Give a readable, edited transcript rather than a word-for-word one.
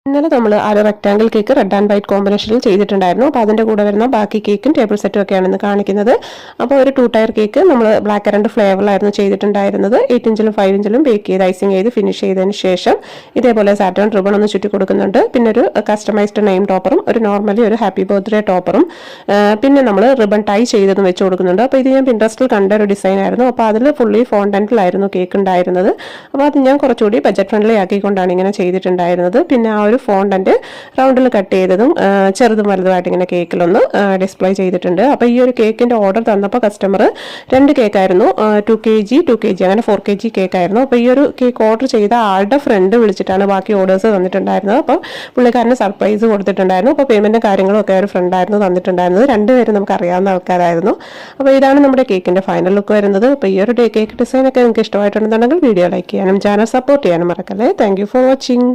ഇന്നലെ നമ്മൾ ആ ഒരു rectangle cake red and white കോമ്പിനേഷനിൽ ചെയ്തിട്ടുണ്ടായിരുന്നു. അപ്പോൾ അതിൻ്റെ കൂടെ വരുന്ന ബാക്കി കേക്കും ടേബിൾ സെറ്റും ഒക്കെയാണ് ഇന്ന് കാണിക്കുന്നത്. അപ്പോൾ ഒരു 2 ടയർ കേക്ക് നമ്മൾ ബ്ലാക്ക് കറണ്ട് ഫ്ലേവറിലായിരുന്നു ചെയ്തിട്ടുണ്ടായിരുന്നത്. 8 ഇഞ്ചിലും 5 ഇഞ്ചിലും ബേക്ക് ചെയ്ത് ഐസിങ് ചെയ്ത് ഫിനിഷ് ചെയ്തതിന് ശേഷം ഇതേപോലെ സാറ്റൺ റിബൺ ഒന്ന് ചുറ്റി കൊടുക്കുന്നുണ്ട്. പിന്നെ ഒരു കസ്റ്റമൈസ്ഡ് നെയിം ടോപ്പറും ഒരു നോർമലി ഒരു ഹാപ്പി ബർത്ത്ഡേ ടോപ്പറും പിന്നെ നമ്മൾ റിബൺ ടൈ ചെയ്തതും വെച്ച് കൊടുക്കുന്നുണ്ട്. അപ്പോൾ ഇത് ഞാൻ പിൻട്രസ്റ്റിൽ കണ്ട ഒരു ഡിസൈൻ ആയിരുന്നു. അപ്പോൾ അതിൽ ഫുള്ളി ഫോണ്ടന്റിലായിരുന്നു കേക്ക് ഉണ്ടായിരുന്നത്. അപ്പോൾ അത് ഞാൻ കുറച്ചുകൂടി ബഡ്ജറ്റ് ഫ്രണ്ട്ലി ആക്കിക്കൊണ്ടാണ് ഇങ്ങനെ ചെയ്തിട്ടുണ്ടായിരുന്നത്. പിന്നെ ആ ഒരു ഫോണ്ടന്റ് റൗണ്ടിൽ കട്ട് ചെയ്തതും ചെറുതും വലുതുമായിട്ട് ഇങ്ങനെ കേക്കിലൊന്ന് ഡിസ്പ്ലേ ചെയ്തിട്ടുണ്ട്. അപ്പോൾ ഈ ഒരു കേക്കിൻ്റെ ഓർഡർ തന്നപ്പോൾ കസ്റ്റമർ 2 കേക്കായിരുന്നു, 2 kg 2 kg അങ്ങനെ 4 kg കേക്കായിരുന്നു. അപ്പോൾ ഈ ഒരു കേക്ക് ഓർഡർ ചെയ്ത ആളുടെ ഫ്രണ്ട് വിളിച്ചിട്ടാണ് ബാക്കി ഓർഡേഴ്സ് തന്നിട്ടുണ്ടായിരുന്നത്. അപ്പോൾ പുള്ളിക്കാരന് സർപ്രൈസ് കൊടുത്തിട്ടുണ്ടായിരുന്നു. അപ്പോൾ പേയ്മെൻറ്റും കാര്യങ്ങളും ഒക്കെ ഒരു ഫ്രണ്ടായിരുന്നു തന്നിട്ടുണ്ടായിരുന്നത്. 2 പേരും നമുക്ക് അറിയാവുന്ന ആൾക്കാരായിരുന്നു. അപ്പോൾ ഇതാണ് നമ്മുടെ കേക്കിൻ്റെ ഫൈനൽ ലുക്ക് വരുന്നത്. അപ്പോൾ ഈ ഒരു കേക്ക് ഡിസൈനൊക്കെ നിങ്ങൾക്ക് ഇഷ്ടമായിട്ടുണ്ടെന്നുണ്ടെങ്കിൽ വീഡിയോ ലൈക്ക് ചെയ്യാനും ചാനൽ സപ്പോർട്ട് ചെയ്യാനും മറക്കല്ലേ. Thank you for watching.